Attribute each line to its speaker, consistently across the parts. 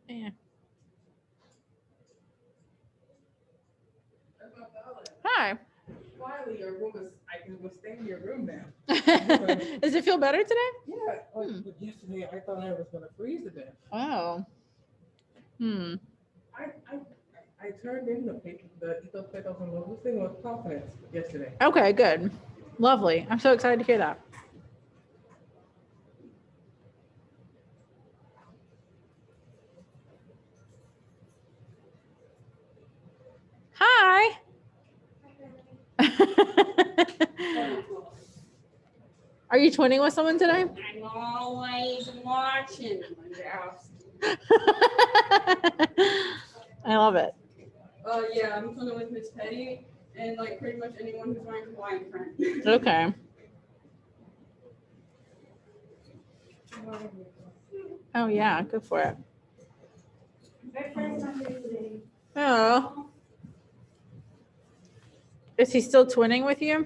Speaker 1: Yeah. Hi.
Speaker 2: Finally, your room is, I can stay in your room now.
Speaker 1: Does it feel better today?
Speaker 2: Yeah, but yesterday I thought I was going to freeze to death.
Speaker 1: Oh. Hmm.
Speaker 2: I turned in the Ethos Petos and Lobos thing with confidence yesterday.
Speaker 1: Okay, good. Lovely. I'm so excited to hear that. Hi. Are you twinning with someone today?
Speaker 3: I'm always watching.
Speaker 1: I love it.
Speaker 3: Yeah, I'm twinning with Miss Petty and like pretty much anyone who's wearing Hawaiian print.
Speaker 1: Okay. Oh yeah, go for it. Oh. Is he still twinning with you?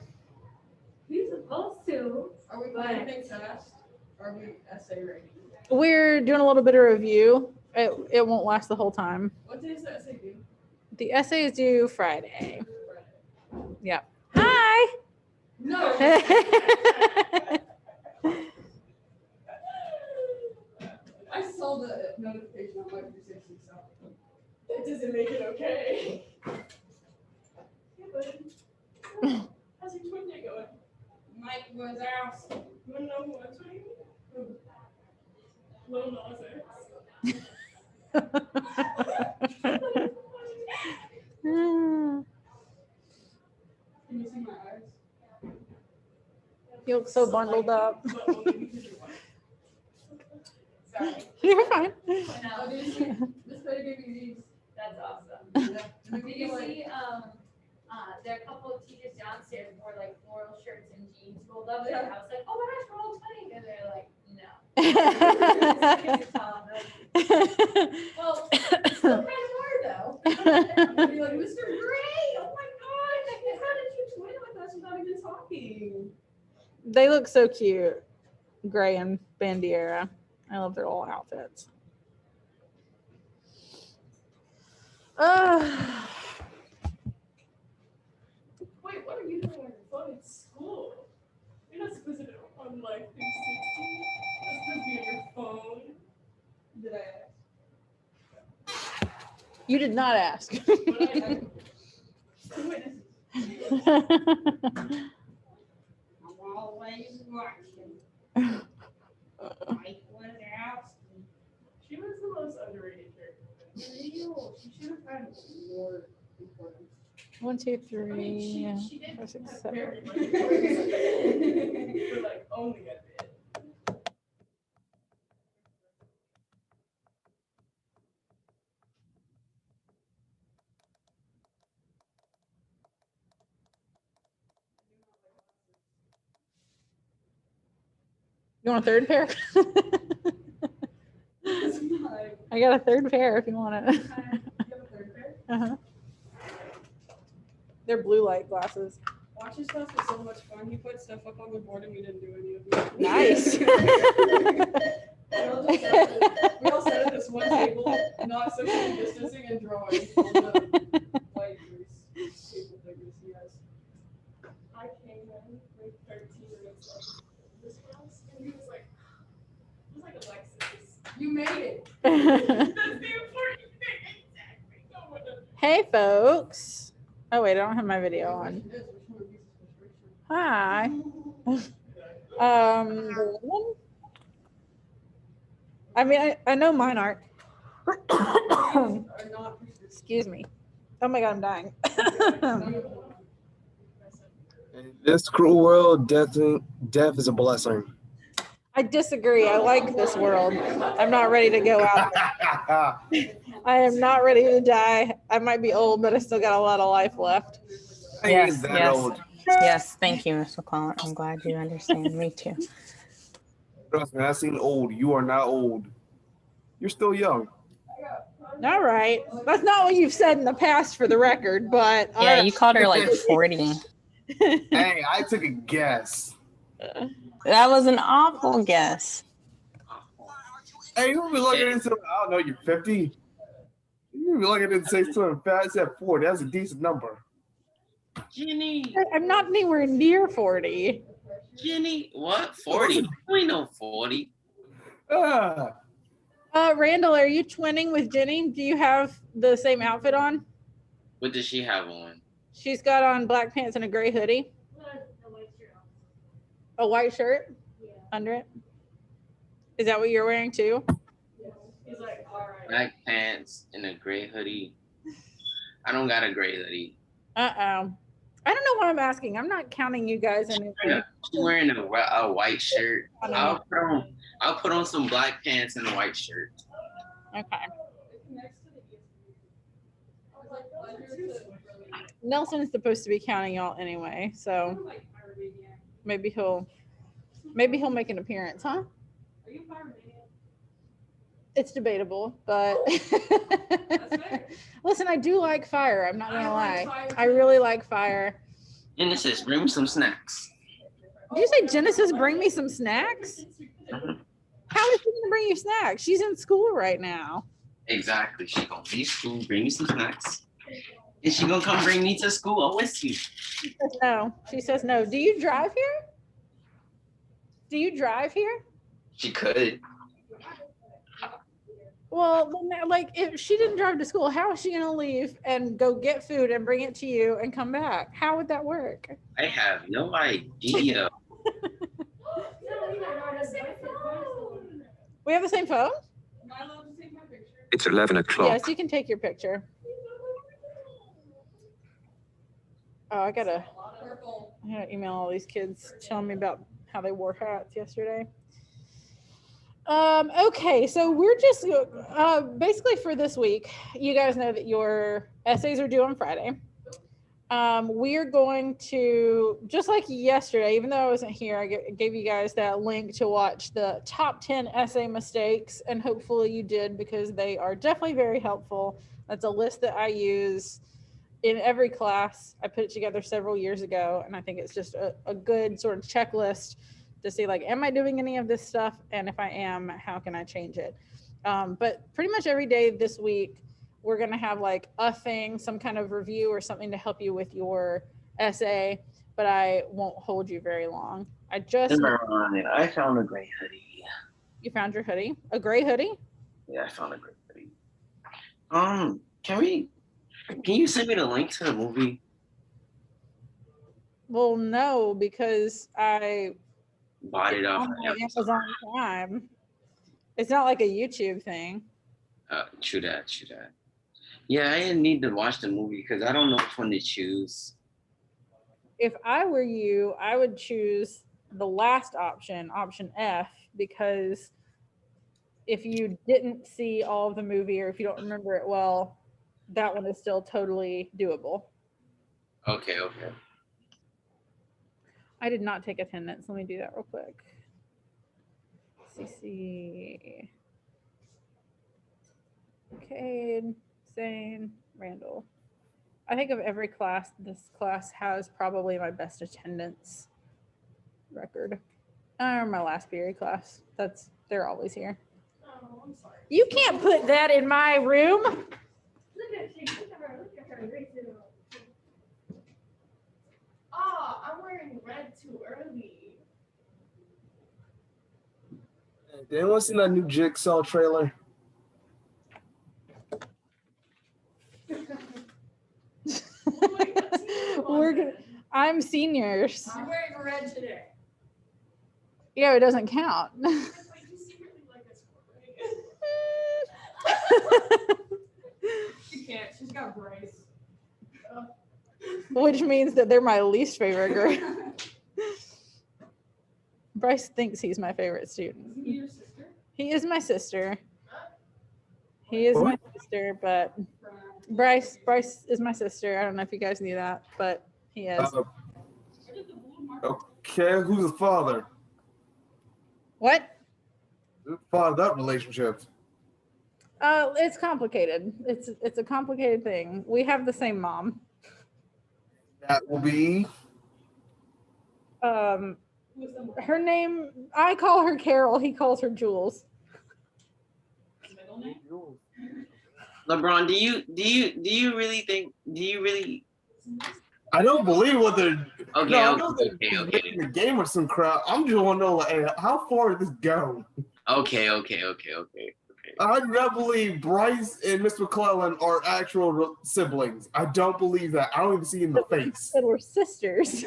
Speaker 3: He's supposed to. Are we going to test? Or are we essay rating?
Speaker 1: We're doing a little bit of review. It won't last the whole time.
Speaker 3: What day is the essay due?
Speaker 1: The essay is due Friday. Yeah. Hi.
Speaker 3: No. I saw the notification on my 360, so that doesn't make it okay. Yeah, buddy. How's your twin day going? Mike was out. You want to know who I'm twinning? Little Nas X. Can you see my eyes?
Speaker 1: You look so bundled up.
Speaker 3: Sorry.
Speaker 1: You're fine.
Speaker 3: Oh, did you see? Miss Petty gave me these.
Speaker 4: That's awesome.
Speaker 3: Yeah.
Speaker 4: Did you see, there are a couple of teachers downstairs who wore like floral shirts and jeans rolled up, and I was like, oh my gosh, we're all 20, and they're like, no. Well, still kind of hard though.
Speaker 3: I'd be like, Mr. Gray, oh my God, how did you twin with us without even talking?
Speaker 1: They look so cute. Gray and Bandiera. I love their little outfits.
Speaker 3: Wait, what are you doing on your phone in school? You're not supposed to do it on like 360. You're supposed to be on your phone. Did I ask?
Speaker 1: You did not ask.
Speaker 3: What I two witnesses. I'm always watching. Mike was out. She was the most underrated character. Real. She should have had more importance.
Speaker 1: 1, 2, 3.
Speaker 3: I mean, she did
Speaker 1: 4, 6,
Speaker 3: have
Speaker 1: 7.
Speaker 3: very much importance. For like only a bit.
Speaker 1: You want a third pair?
Speaker 3: It's my-
Speaker 1: I got a third pair if you want it.
Speaker 3: You have a third pair?
Speaker 1: Uh-huh. They're blue light glasses.
Speaker 3: Watching stuff is so much fun. He put stuff up on the board and we didn't do any of it.
Speaker 1: Nice.
Speaker 3: We all sat at this one table, not socially distancing and drawing on the white table figures he has. I came in like 13 minutes left this class, and he was like, Alexis, you made it. That's the important thing. Exactly. No one does.
Speaker 1: Hey, folks. Oh, wait, I don't have my video on. Hi. I mean, I know mine aren't. Excuse me. Oh my God, I'm dying.
Speaker 5: In this cruel world, death is a blessing.
Speaker 1: I disagree. I like this world. I'm not ready to go out there. I am not ready to die. I might be old, but I still got a lot of life left.
Speaker 5: I
Speaker 6: Yes,
Speaker 5: ain't that
Speaker 6: yes.
Speaker 5: old.
Speaker 6: Yes, thank you, Ms. McClellan. I'm glad you understand. Me too.
Speaker 5: Trust me, I seen old. You are not old. You're still young.
Speaker 1: All right. That's not what you've said in the past for the record, but all
Speaker 6: Yeah,
Speaker 1: right.
Speaker 6: you called her like 40.
Speaker 5: Hey, I took a guess.
Speaker 6: That was an awful guess.
Speaker 5: Hey, you be looking into, I don't know, you're 50. You be looking into say something fast at 40. That's a decent number.
Speaker 7: Jenny,
Speaker 1: I'm not anywhere near 40.
Speaker 7: Jenny, what? 40? You ain't no 40.
Speaker 5: Ah,
Speaker 1: Randall, are you twinning with Jenny? Do you have the same outfit on?
Speaker 7: What does she have on?
Speaker 1: She's got on black pants and a gray hoodie. A white shirt under it. Is that what you're wearing too?
Speaker 3: He's like, all right.
Speaker 7: Black pants and a gray hoodie. I don't got a gray hoodie.
Speaker 1: Uh-oh. I don't know what I'm asking. I'm not counting you guys in
Speaker 7: She's wearing a white shirt.
Speaker 1: Okay.
Speaker 7: I'll put on some black pants and a white shirt.
Speaker 1: Nelson's supposed to be counting y'all anyway, so maybe he'll make an appearance, huh?
Speaker 3: Are you Pyromaniac?
Speaker 1: It's debatable, but listen, I do like fire. I'm not gonna lie. I really like fire.
Speaker 7: Genesis, bring me some snacks.
Speaker 1: Did you say Genesis bring me some snacks?
Speaker 7: Mhm.
Speaker 1: How is she gonna bring you snacks? She's in school right now.
Speaker 7: Exactly. She gonna be school, bring me some snacks. And she gonna come bring me to school with you.
Speaker 1: She says no. She says no. Do you drive here? Do you drive here?
Speaker 7: She could.
Speaker 1: Well, like if she didn't drive to school, how is she gonna leave and go get food and bring it to you and come back? How would that work?
Speaker 7: I have no idea.
Speaker 1: We have the same phone?
Speaker 3: Am I allowed to take my picture?
Speaker 8: It's 11 o'clock.
Speaker 1: Yes, you can take your picture. Oh, I gotta email all these kids telling me about how they wore hats yesterday. Okay, so we're just basically for this week, you guys know that your essays are due on Friday. We're going to, just like yesterday, even though I wasn't here, I gave you guys that link to watch the top 10 essay mistakes, and hopefully you did, because they are definitely very helpful. That's a list that I use in every class. I put it together several years ago, and I think it's just a good sort of checklist to see, like, am I doing any of this stuff? And if I am, how can I change it? But pretty much every day this week, we're going to have like a thing, some kind of review or something to help you with your essay, but I won't hold you very long. I
Speaker 7: found a gray hoodie.
Speaker 1: You found your hoodie? A gray hoodie?
Speaker 7: Yeah, I found a gray hoodie. Can you send me the link to the movie?
Speaker 1: Well, no, because I
Speaker 7: Bought it off
Speaker 1: on my Amazon Prime. It's not like a YouTube thing.
Speaker 7: True that. Yeah, I didn't need to watch the movie because I don't know which one to choose.
Speaker 1: If I were you, I would choose the last option, option F, because if you didn't see all of the movie or if you don't remember it well, that one is still totally doable.
Speaker 7: Okay.
Speaker 1: I did not take attendance. Let me do that real quick. CC. Cade, Zane, Randall. I think of every class, this class has probably my best attendance record. Or my last period class. They're always here.
Speaker 3: Oh, I'm sorry.
Speaker 1: You can't put that in my room.
Speaker 3: Look at her. Ah, I'm wearing red too early.
Speaker 5: Did anyone see that new Jigsaw trailer?
Speaker 1: I'm seniors.
Speaker 3: I'm wearing red today.
Speaker 1: Yeah, it doesn't count.
Speaker 3: She can't. She's got Bryce.
Speaker 1: Which means that they're my least favorite group. Bryce thinks he's my favorite student.
Speaker 3: Is he your sister?
Speaker 1: He is my sister. He is my sister, but Bryce is my sister. I don't know if you guys knew that, but he is.
Speaker 5: Okay, who's the father?
Speaker 1: What?
Speaker 5: Who's the father of that relationship?
Speaker 1: It's complicated. It's a complicated thing. We have the same mom.
Speaker 5: That will be.
Speaker 1: Her name, I call her Carol. He calls her Jules.
Speaker 7: LeBron, do you really
Speaker 5: I don't believe what they're.
Speaker 7: Okay,
Speaker 5: No, I
Speaker 7: okay,
Speaker 5: know they're
Speaker 7: okay.
Speaker 5: making a game or some crap. I'm just want to know, like, hey, how far did this go?
Speaker 7: Okay.
Speaker 5: I do not believe Bryce and Mr. McClellan are actual siblings. I don't believe that. I don't even see in the face.
Speaker 1: Said we're sisters.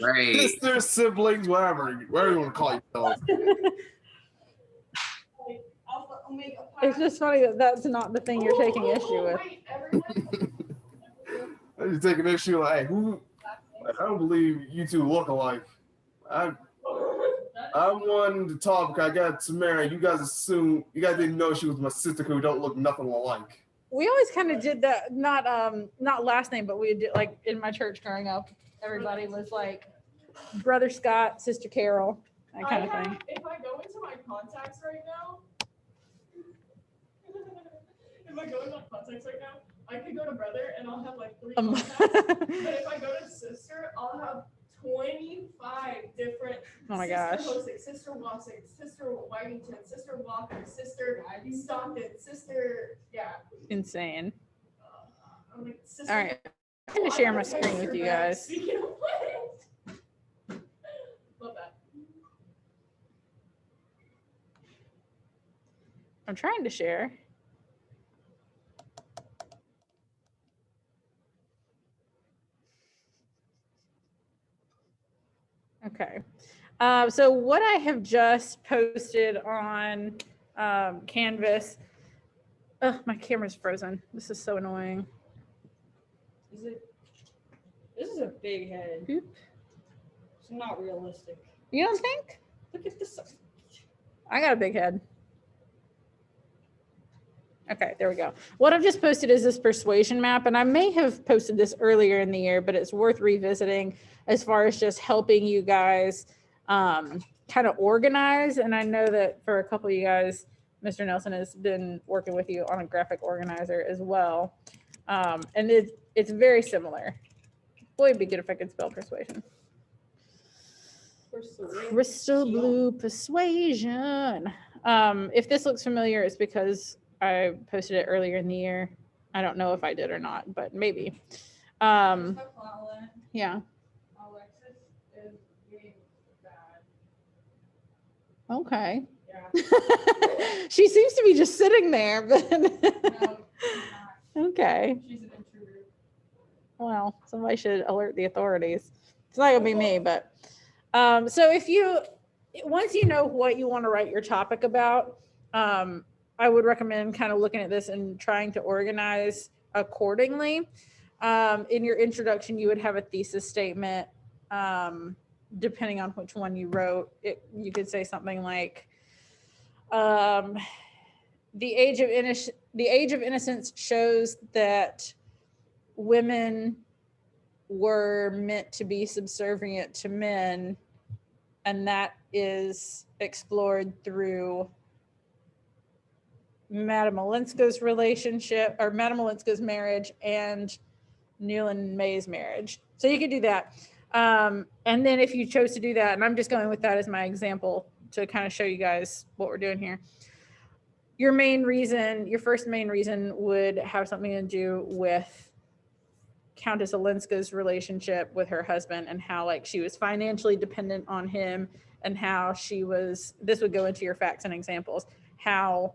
Speaker 7: Right.
Speaker 5: Sisters, siblings, whatever you want to call yourselves.
Speaker 3: I'll make a
Speaker 1: It's just funny that that's not the thing you're taking issue with.
Speaker 3: Wait, everyone.
Speaker 5: I just take an issue like, hey, who? Like, I don't believe you two look alike. I'm one the topic. I got Samara. You guys didn't know she was my sister who don't look nothing alike.
Speaker 1: We always kind of did that, not last name, but we did, like, in my church growing up, everybody was like brother Scott, sister Carol, that kind of thing.
Speaker 3: If I go into my contacts right now, I could go to brother and I'll have like 3 contacts. But if I go to sister, I'll have 25 different.
Speaker 1: Oh my
Speaker 3: sister
Speaker 1: gosh.
Speaker 3: Hosick, sister Wasick, sister Whitington, sister Walker, sister Stockton, sister, yeah.
Speaker 1: Insane.
Speaker 3: I'm like, sister.
Speaker 1: All right, I'm going to share my screen with you guys.
Speaker 3: Speaking of what? Love that.
Speaker 1: I'm trying to share. Okay. So what I have just posted on Canvas. Oh, my camera's frozen. This is so annoying.
Speaker 3: This is a big head.
Speaker 1: Oop.
Speaker 3: It's not realistic.
Speaker 1: You don't think?
Speaker 3: Look at this.
Speaker 1: I got a big head. Okay, there we go. What I've just posted is this persuasion map, and I may have posted this earlier in the year, but it's worth revisiting as far as just helping you guys kind of organize. And I know that for a couple of you guys, Mr. Nelson has been working with you on a graphic organizer as well. And it's very similar. Boy, it'd be good if I could spell persuasion. Crystal blue persuasion. If this looks familiar, it's because I posted it earlier in the year. I don't know if I did or not, but maybe. Yeah.
Speaker 3: Alexis is being bad.
Speaker 1: Okay.
Speaker 3: Yeah.
Speaker 1: She seems to be just sitting there, but
Speaker 3: No, she's not.
Speaker 1: okay.
Speaker 3: She's an intruder.
Speaker 1: Well, somebody should alert the authorities. It's not gonna be me, but so once you know what you want to write your topic about, I would recommend kind of looking at this and trying to organize accordingly. In your introduction, you would have a thesis statement. Depending on which one you wrote, you could say something like, the age of innocence shows that women were meant to be subservient to men, and that is explored through Madame Olenska's relationship, or Madame Olenska's marriage, and Newland May's marriage. So you could do that. And then if you chose to do that, and I'm just going with that as my example to kind of show you guys what we're doing here. Your first main reason would have something to do with Countess Olenska's relationship with her husband, and how like she was financially dependent on him, and how this would go into your facts and examples, how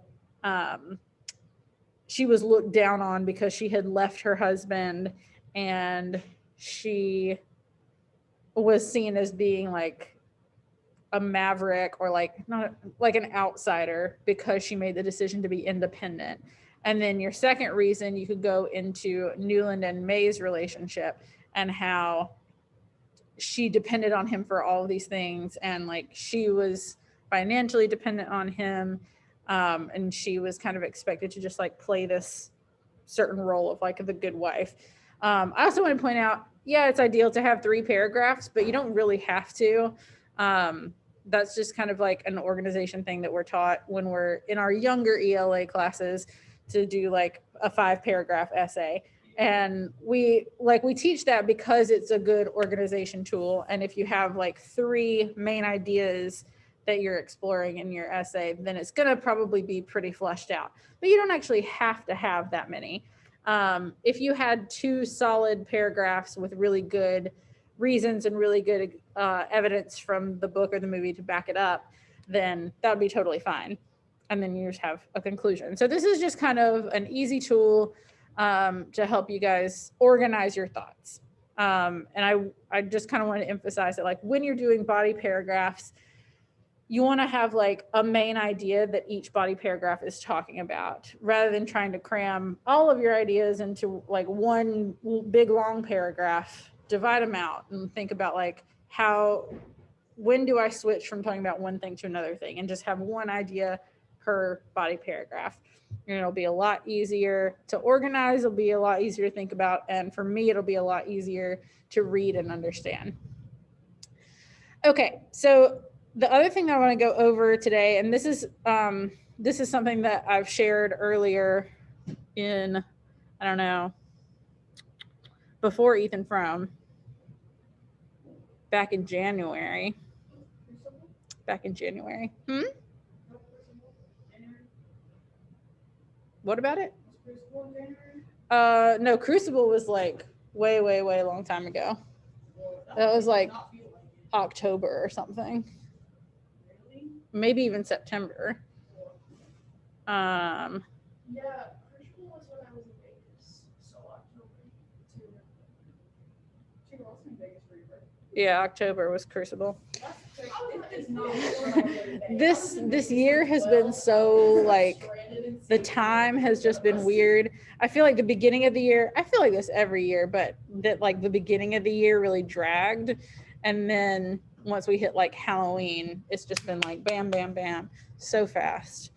Speaker 1: she was looked down on because she had left her husband, and she was seen as being like a maverick, or like not like an outsider, because she made the decision to be independent. And then your second reason, you could go into Newland and May's relationship, and how she depended on him for all of these things, and like she was financially dependent on him, and she was kind of expected to just like play this certain role of like the good wife. I also want to point out, yeah, it's ideal to have 3 paragraphs, but you don't really have to. That's just kind of like an organization thing that we're taught when we're in our younger ELA classes, to do like a 5-paragraph essay. And we teach that because it's a good organization tool. And if you have like 3 main ideas that you're exploring in your essay, then it's going to probably be pretty fleshed out. But you don't actually have to have that many. If you had 2 solid paragraphs with really good reasons and really good evidence from the book or the movie to back it up, then that would be totally fine. And then you just have a conclusion. So this is just kind of an easy tool to help you guys organize your thoughts. And I just kind of want to emphasize that, like, when you're doing body paragraphs, you want to have like a main idea that each body paragraph is talking about, rather than trying to cram all of your ideas into like one big long paragraph. Divide them out and think about like when do I switch from talking about one thing to another thing, and just have one idea per body paragraph. And it'll be a lot easier to organize. It'll be a lot easier to think about. And for me, it'll be a lot easier to read and understand. Okay, so the other thing that I want to go over today, and this is something that I've shared earlier in, I don't know, before Ethan Frome, back in January. What about it? No, Crucible was like way long time ago. That was like October or something. Maybe even September.
Speaker 3: Yeah, Crucible was when I was in Vegas, so October too. She was also in Vegas for your birthday.
Speaker 1: Yeah, October was Crucible. This year has been so like, the time has just been weird. I feel like the beginning of the year, I feel like this every year, but that like the beginning of the year really dragged, and then once we hit like Halloween, it's just been like bam bam bam so fast.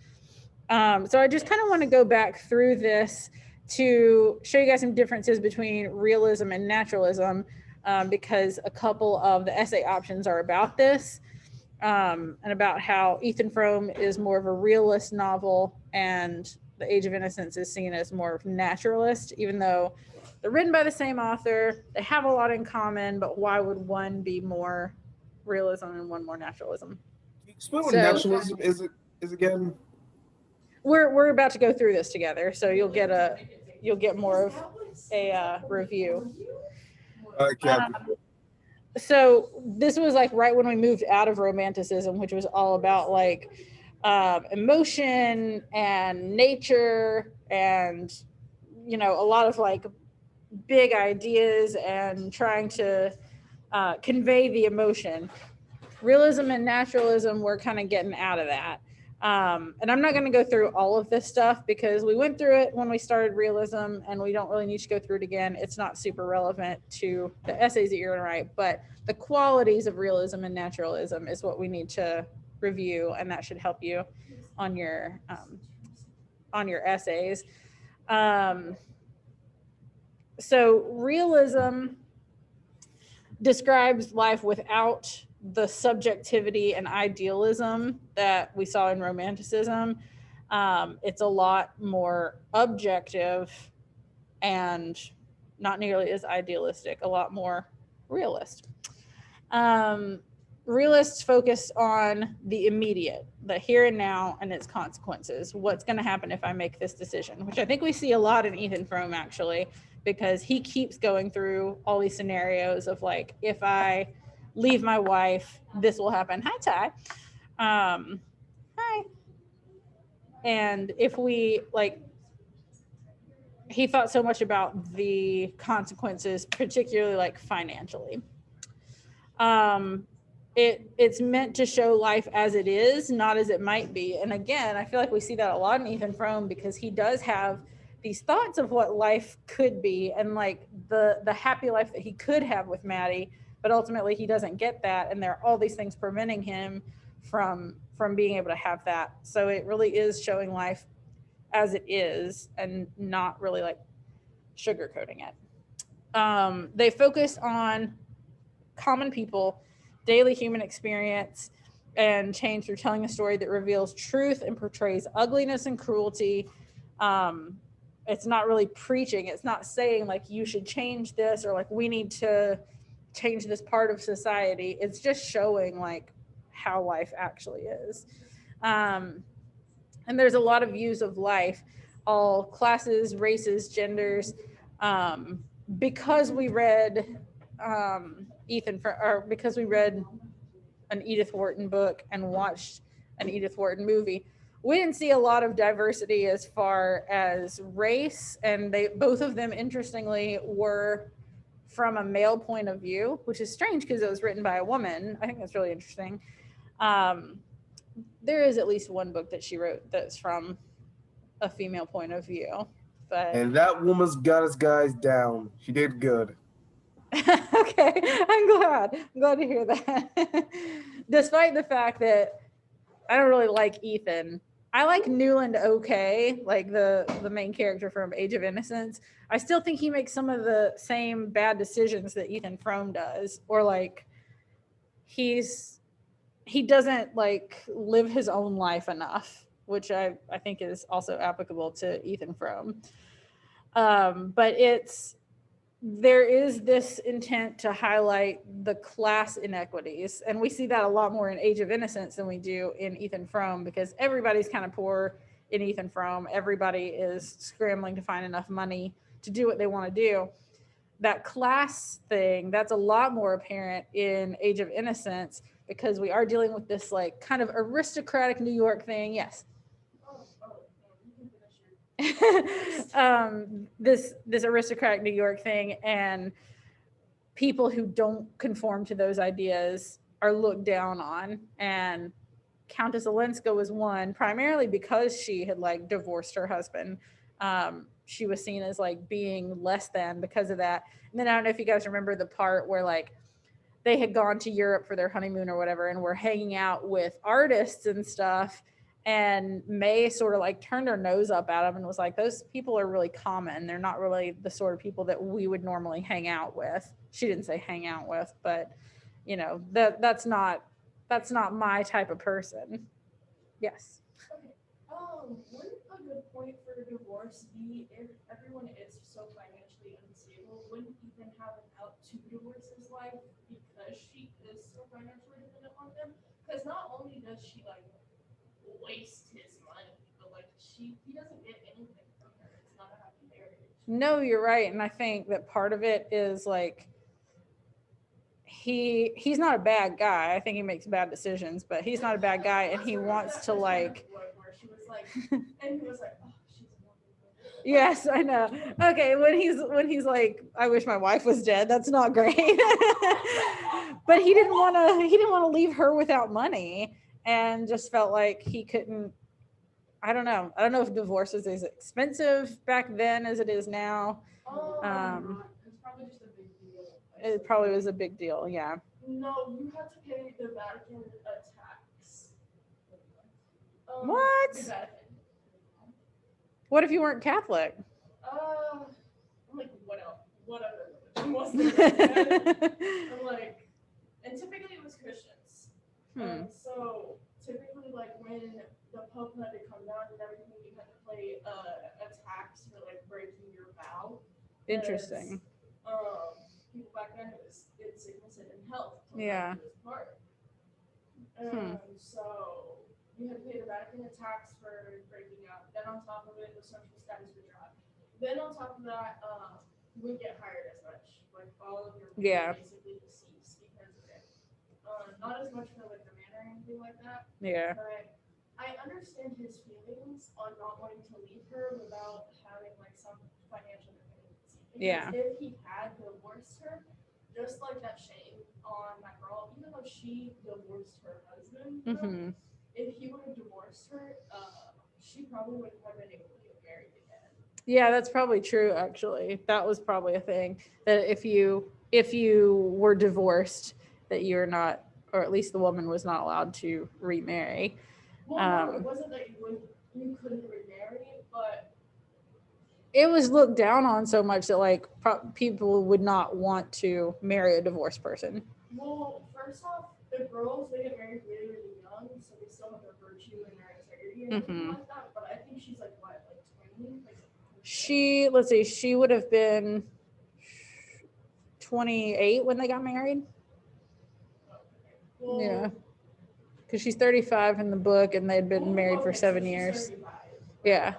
Speaker 1: So I just kind of want to go back through this to show you guys some differences between realism and naturalism, because a couple of the essay options are about this, and about how Ethan Frome is more of a realist novel and The Age of Innocence is seen as more of naturalist, even though they're written by the same author. They have a lot in common, but why would one be more realism and one more naturalism?
Speaker 5: Explain what naturalism is again.
Speaker 1: We're about to go through this together, so you'll get more of a review. So this was like right when we moved out of Romanticism, which was all about like emotion and nature and, you know, a lot of like big ideas and trying to convey the emotion. Realism and naturalism, we're kind of getting out of that. And I'm not going to go through all of this stuff because we went through it when we started realism and we don't really need to go through it again. It's not super relevant to the essays that you're going to write, but the qualities of realism and naturalism is what we need to review, and that should help you on your essays. So realism describes life without the subjectivity and idealism that we saw in Romanticism. It's a lot more objective and not nearly as idealistic, a lot more realist. Realists focus on the immediate, the here and now and its consequences. What's going to happen if I make this decision, which I think we see a lot in Ethan Frome, actually, because he keeps going through all these scenarios of like, if I leave my wife, this will happen. Hi, Ty. Hi. And if we like, he thought so much about the consequences, particularly like financially. It's meant to show life as it is, not as it might be. And again, I feel like we see that a lot in Ethan Frome because he does have these thoughts of what life could be and like the happy life that he could have with Maddie, but ultimately he doesn't get that, and there are all these things preventing him from being able to have that. So it really is showing life as it is and not really like sugarcoating it. They focus on common people, daily human experience, and change through telling a story that reveals truth and portrays ugliness and cruelty. It's not really preaching. It's not saying like you should change this or like we need to change this part of society. It's just showing like how life actually is. And there's a lot of views of life, all classes, races, genders. Because we read because we read an Edith Wharton book and watched an Edith Wharton movie, we didn't see a lot of diversity as far as race, and they both of them, interestingly, were from a male point of view, which is strange because it was written by a woman. I think that's really interesting. There is at least one book that she wrote that's from a female point of view, but
Speaker 5: And that woman's got us guys down. She did good.
Speaker 1: okay, I'm glad to hear that. Despite the fact that I don't really like Ethan, I like Newland okay, like the main character from Age of Innocence. I still think he makes some of the same bad decisions that Ethan Frome does, or like he doesn't like live his own life enough, which I think is also applicable to Ethan Frome. But there is this intent to highlight the class inequities, and we see that a lot more in Age of Innocence than we do in Ethan Frome, because everybody's kind of poor in Ethan Frome. Everybody is scrambling to find enough money to do what they want to do. That class thing, that's a lot more apparent in Age of Innocence, because we are dealing with this like kind of aristocratic New York thing. Yes. This aristocratic New York thing, and people who don't conform to those ideas are looked down on. And Countess Olenska was one, primarily because she had like divorced her husband. She was seen as like being less than because of that. And then I don't know if you guys remember the part where like they had gone to Europe for their honeymoon or whatever, and were hanging out with artists and stuff. And May sort of like turned her nose up at them and was like, those people are really common. They're not really the sort of people that we would normally hang out with. She didn't say hang out with, but you know, that's not my type of person. Yes.
Speaker 3: Okay. Wouldn't a good point for a divorce be if everyone is so financially unstable? Wouldn't Ethan have an out to divorce his wife because she is so financially dependent on them? Because not only does she like waste his money, but like he doesn't get anything from her. It's not a happy marriage.
Speaker 1: No, you're right. And I think that part of it is like he's not a bad guy. I think he makes bad decisions, but he's not a bad guy, and he wants to like
Speaker 3: Where she was like, and he was like, oh, she's wonderful.
Speaker 1: yes, I know. Okay, when he's like, I wish my wife was dead. That's not great. But he didn't want to leave her without money, and just felt like he couldn't. I don't know if divorce is as expensive back then as it is now.
Speaker 3: It's probably just a big deal.
Speaker 1: It probably was a big deal. Yeah.
Speaker 3: No, you had to pay the Vatican a tax.
Speaker 1: What?
Speaker 3: The Vatican.
Speaker 1: What if you weren't Catholic?
Speaker 3: I'm like, what else? What other religion was there? I'm like, and typically it was Christians. So typically, like when the Pope had to come down and everything, you had to pay a tax for like breaking your vow.
Speaker 1: Interesting.
Speaker 3: People back then it's sickness and in health.
Speaker 1: Yeah.
Speaker 3: Part. So you had to pay the Vatican a tax for breaking up. Then on top of it, the social status would drop. Then on top of that, you wouldn't get hired as much. Like all of your people basically deceased because of it. Not as much for like the man or anything like that.
Speaker 1: Yeah.
Speaker 3: But I understand his feelings on not wanting to leave her without having like some financial dependency. Because if he had divorced her, just like that shame on that girl, even though she divorced her husband, if he would have divorced her, she probably wouldn't have been able to get married again.
Speaker 1: Yeah, that's probably true. Actually, that was probably a thing, that if you were divorced, that you're not, or at least the woman was not allowed to remarry.
Speaker 3: Well, no, it wasn't that you couldn't remarry, but
Speaker 1: it was looked down on so much that like people would not want to marry a divorced person.
Speaker 3: Well, first off, the girls, they get married really, really young, so they still have their virtue and their integrity and everything like that. But I think she's like what, like 20? Like,
Speaker 1: she would have been 28 when they got married.
Speaker 3: well,
Speaker 1: Yeah. because she's 35 in the book, and they'd been married for
Speaker 3: Okay, so
Speaker 1: 7
Speaker 3: she's
Speaker 1: years.
Speaker 3: 35.
Speaker 1: Yeah,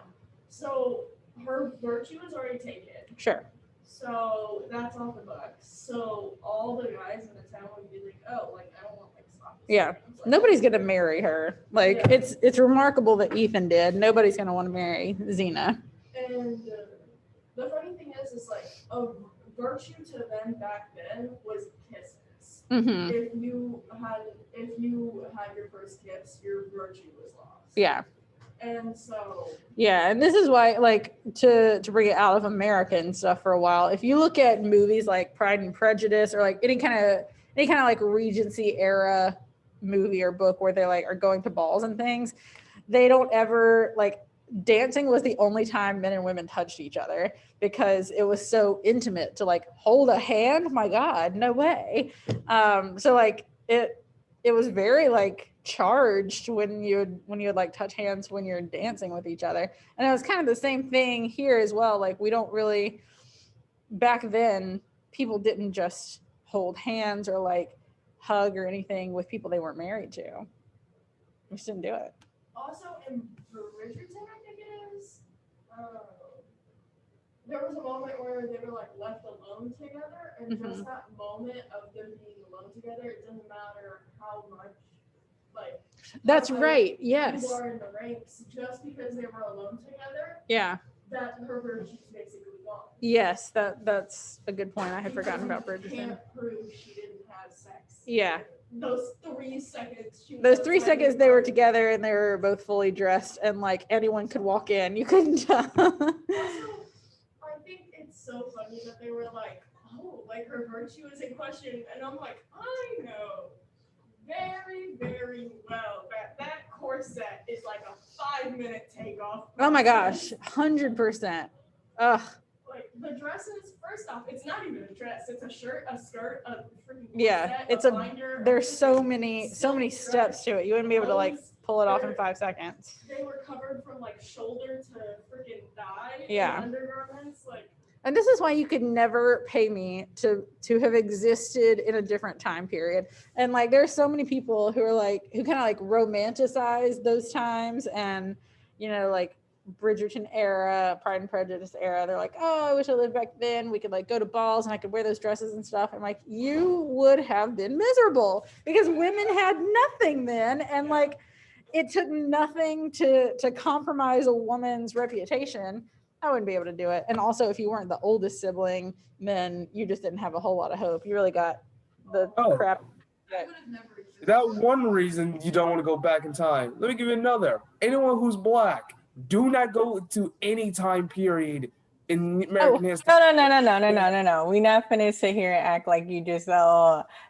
Speaker 3: So her virtue is already taken.
Speaker 1: sure.
Speaker 3: So that's off the books. So all the guys in the town would be like, oh, like I don't want like stop.
Speaker 1: Yeah. Nobody's gonna marry her. Like
Speaker 3: Yeah.
Speaker 1: it's remarkable that Ethan did. Nobody's gonna want to marry Xena.
Speaker 3: And the funny thing is like a virtue to them back then was kisses.
Speaker 1: Mm-hmm.
Speaker 3: If you had your first kiss, your virtue was lost.
Speaker 1: Yeah.
Speaker 3: And so
Speaker 1: Yeah, and this is why, like, to bring it out of American stuff for a while. If you look at movies like Pride and Prejudice, or like any kind of like Regency era movie or book where they like are going to balls and things, they don't ever like dancing was the only time men and women touched each other because it was so intimate to like hold a hand. My God, no way. So like it was very like charged when you would like touch hands when you're dancing with each other. And it was kind of the same thing here as well. Like we don't really, back then people didn't just hold hands or like hug or anything with people they weren't married to. We just didn't do it.
Speaker 3: also in Bridgerton, I think it is, there was a moment where they were like left alone together, and just that moment of them being alone together, it doesn't matter how much like
Speaker 1: That's
Speaker 3: how
Speaker 1: right. Yes.
Speaker 3: people are in the ranks, just because they were alone together,
Speaker 1: Yeah.
Speaker 3: that her virtue's basically gone.
Speaker 1: Yes, that's a good point. I had forgotten about
Speaker 3: Because you
Speaker 1: Bridgerton.
Speaker 3: can't prove she didn't have sex.
Speaker 1: Yeah.
Speaker 3: Those 3 seconds.
Speaker 1: Those 3 seconds they were together and they were both fully dressed and like anyone could walk in. You couldn't tell.
Speaker 3: Also, I think it's so funny that they were like, oh, like her virtue is in question. And I'm like, I know very, very well that corset is like a 5-minute takeoff.
Speaker 1: Oh my gosh, 100%. Ugh.
Speaker 3: Like the dresses, first off, it's not even a dress. It's a shirt, a skirt, a freaking corset,
Speaker 1: Yeah, it's a
Speaker 3: binder.
Speaker 1: there's so many steps to it. You wouldn't be able to like pull it off in 5 seconds.
Speaker 3: They were covered from like shoulder to freaking thigh.
Speaker 1: Yeah.
Speaker 3: In undergarments, like.
Speaker 1: And this is why you could never pay me to have existed in a different time period. And like there's so many people who are like who kind of like romanticize those times and you know like Bridgerton era, Pride and Prejudice era. They're like, oh, I wish I lived back then. We could like go to balls and I could wear those dresses and stuff. And like you would have been miserable because women had nothing then, and like it took nothing to compromise a woman's reputation. I wouldn't be able to do it. And also, if you weren't the oldest sibling, then you just didn't have a whole lot of hope. You really got the crap.
Speaker 5: That one reason you don't want to go back in time. Let me give you another. Anyone who's black, do not go to any time period in American history.
Speaker 6: No. We not finna sit here and act like you just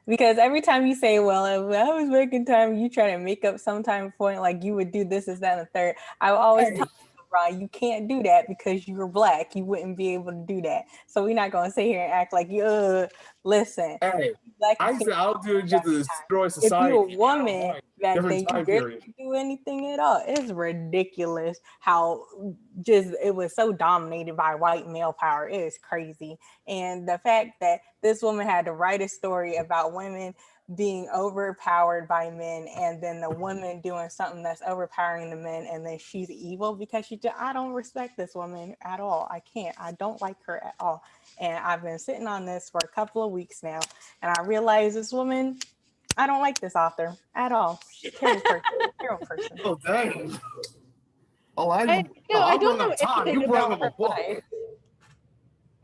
Speaker 6: because every time you say, well, if I was back in time, you try to make up some time point like you would do this, is that, and the third. I will always tell Ron, you can't do that because you're black. You wouldn't be able to do that. So we're not gonna sit here and act like listen.
Speaker 5: Hey, I said I'll do it just to destroy society.
Speaker 6: If you're a woman that they
Speaker 5: period.
Speaker 6: didn't do anything at all, it's ridiculous how just it was so dominated by white male power. It is crazy. And the fact that this woman had to write a story about women being overpowered by men, and then the woman doing something that's overpowering the men, and then she's evil because I don't respect this woman at all. I don't like her at all. And I've been sitting on this for a couple of weeks now, and I realize this woman, I don't like this author at all. She's a terrible person.
Speaker 5: Oh dang. Oh,
Speaker 1: I don't know anything about her life.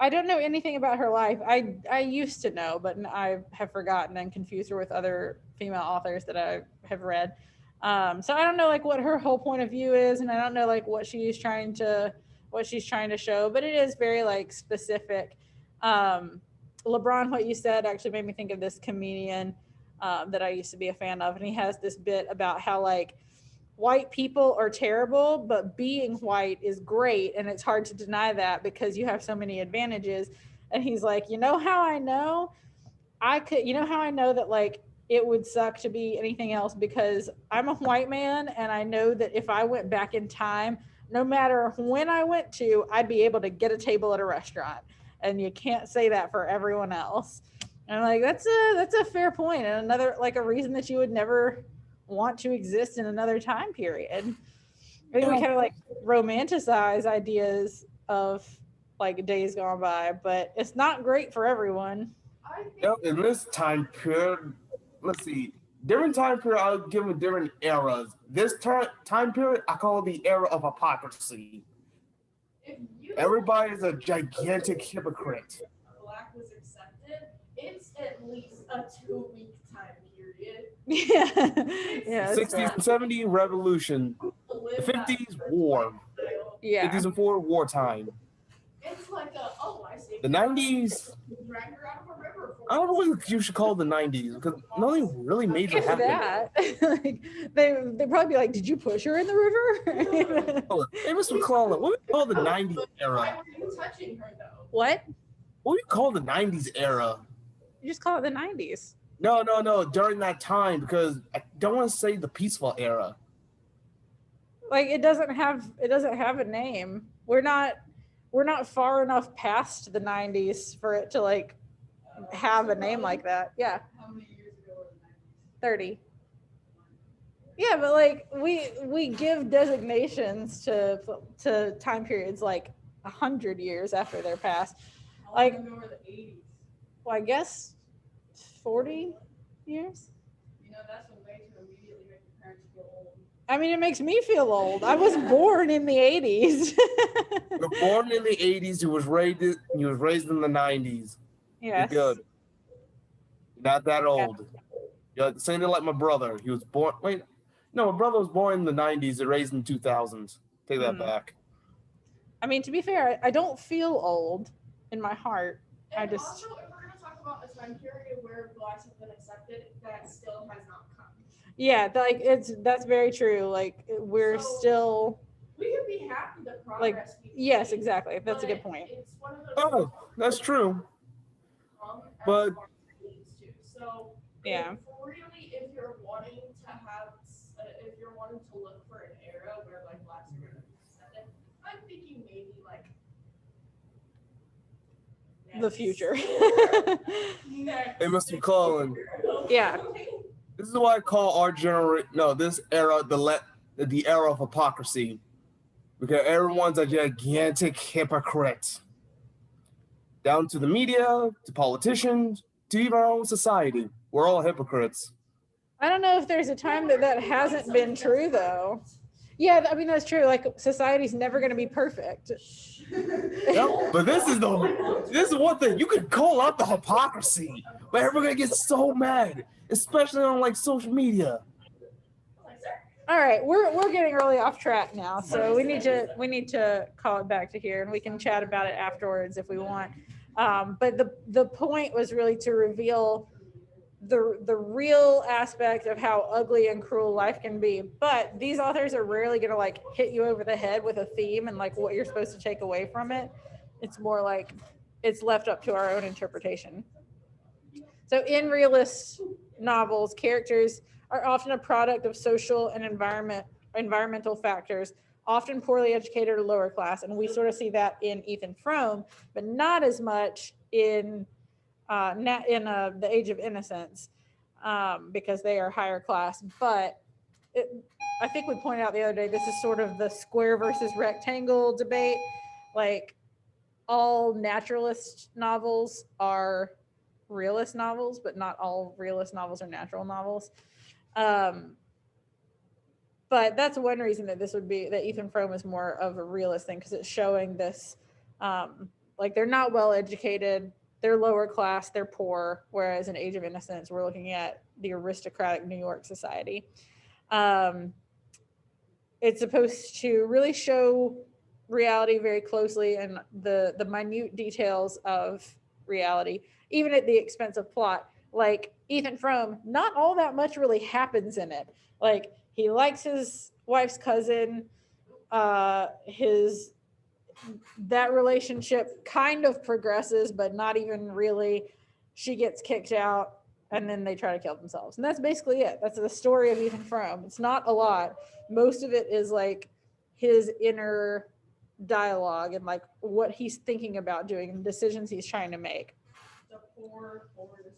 Speaker 1: I don't know anything about her life. I used to know, but I have forgotten and confused her with other female authors that I have read. So I don't know like what her whole point of view is, and I don't know like what she's trying to show, but it is very like specific. LeBron, what you said actually made me think of this comedian that I used to be a fan of, and he has this bit about how like white people are terrible, but being white is great, and it's hard to deny that because you have so many advantages. And he's like, you know how I know that like it would suck to be anything else, because I'm a white man and I know that if I went back in time, no matter when I went to, I'd be able to get a table at a restaurant, and you can't say that for everyone else. And like that's a fair point, and another like a reason that you would never want to exist in another time period. I think we kind of like romanticize ideas of like days gone by, but it's not great for everyone.
Speaker 3: I think
Speaker 5: Yep, in this time period, let's see, different time period, I'll give them different eras. This time period, I call the era of hypocrisy.
Speaker 3: if you
Speaker 5: Everybody is a gigantic hypocrite.
Speaker 3: black was accepted, it's at least a 2-week time period.
Speaker 1: Yeah, yeah, it's
Speaker 5: 60s
Speaker 1: fair.
Speaker 5: and 70s, revolution. The
Speaker 3: Live that
Speaker 5: 50s,
Speaker 3: first
Speaker 5: war.
Speaker 3: lifestyle.
Speaker 1: Yeah.
Speaker 5: 50s and 40s, wartime.
Speaker 3: It's like I saved
Speaker 5: The
Speaker 3: her.
Speaker 5: 90s,
Speaker 3: Dragged her out of a river for
Speaker 5: I don't know what you should call the 90s because nothing really major
Speaker 1: If
Speaker 5: happened.
Speaker 1: that, like, they'd probably be like, "Did you push her in the river?"
Speaker 5: Hey, Mr. McClellan, what do you call the 90s
Speaker 3: Why
Speaker 5: era?
Speaker 3: were you touching her though?
Speaker 1: What?
Speaker 5: What do you call the 90s era?
Speaker 1: You just call it the '90s.
Speaker 5: No, during that time because I don't want to say the peaceful era.
Speaker 1: Like it doesn't have a name. We're not far enough past the '90s for it to like have a name like that. Yeah,
Speaker 3: How many years ago were the 90s?
Speaker 1: 30. Yeah, but like we give designations to time periods like 100 years after their past.
Speaker 3: How
Speaker 1: Like-
Speaker 3: long ago were the 80s?
Speaker 1: Well, I guess 40 years.
Speaker 3: You know, that's a way to immediately make your parents feel old.
Speaker 1: I mean, it makes me feel old. I was born in the 80s.
Speaker 5: You were born in the 80s. You was raised in the 90s.
Speaker 1: Yes.
Speaker 5: You're good. You're not that old. You're the same like my brother. He was born. Wait, no, my brother was born in the 90s and raised in 2000s. Take that
Speaker 1: Hmm.
Speaker 5: back.
Speaker 1: I mean, to be fair, I don't feel old in my heart. I
Speaker 3: And
Speaker 1: just-
Speaker 3: also, if we're going to talk about a time period where blacks have been accepted, that still has not come.
Speaker 1: Yeah, that's very true. Like we're
Speaker 3: So-
Speaker 1: still
Speaker 3: We can be happy the
Speaker 1: Like,
Speaker 3: progress we've
Speaker 1: yes,
Speaker 3: made,
Speaker 1: exactly. That's a
Speaker 3: but
Speaker 1: good point.
Speaker 3: It's one of those
Speaker 5: Oh, that's true.
Speaker 3: come as
Speaker 5: But-
Speaker 3: far as it needs to. So
Speaker 1: Yeah.
Speaker 3: if you're wanting to have, if you're wanting to look for an era where like blacks are going to be accepted, I'm thinking maybe like
Speaker 1: the
Speaker 3: next-
Speaker 1: future.
Speaker 3: next
Speaker 5: Hey, Mr. McClellan.
Speaker 1: Yeah.
Speaker 5: This is why I call our generation, this era, the era of hypocrisy. Because everyone's a gigantic hypocrite. Down to the media, to politicians, to even our own society. We're all hypocrites.
Speaker 1: I don't know if there's a time that hasn't been true though. Yeah, I mean that's true. Like society's never going to be perfect.
Speaker 5: Yep. But this is one thing. You can call out the hypocrisy, but everyone's gonna get so mad, especially on like social media.
Speaker 1: All right, we're getting really off track now, so we need to call it back to here, and we can chat about it afterwards if we want. But the point was really to reveal the real aspect of how ugly and cruel life can be. But these authors are rarely going to like hit you over the head with a theme and like what you're supposed to take away from it. It's more like it's left up to our own interpretation. So in realist novels, characters are often a product of social and environmental factors, often poorly educated or lower class. And we sort of see that in Ethan Frome, but not as much in The Age of Innocence, because they are higher class. But I think we pointed out the other day, this is sort of the square versus rectangle debate. Like all naturalist novels are realist novels, but not all realist novels are natural novels. But that's one reason that that Ethan Frome is more of a realist thing, because it's showing this, like they're not well educated, they're lower class, they're poor, whereas in Age of Innocence, we're looking at the aristocratic New York society. It's supposed to really show reality very closely and the minute details of reality, even at the expense of plot. Like Ethan Frome, not all that much really happens in it. Like he likes his wife's cousin, that relationship kind of progresses, but not even really. She gets kicked out and then they try to kill themselves. And that's basically it. That's the story of Ethan Frome. It's not a lot. Most of it is like his inner dialogue and like what he's thinking about doing and decisions he's trying to make.
Speaker 3: The poor decisions.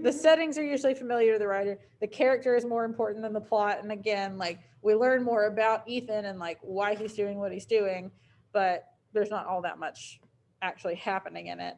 Speaker 1: the settings are usually familiar to the writer. The character is more important than the plot. And again, like we learn more about Ethan and like why he's doing what he's doing, but there's not all that much actually happening in it.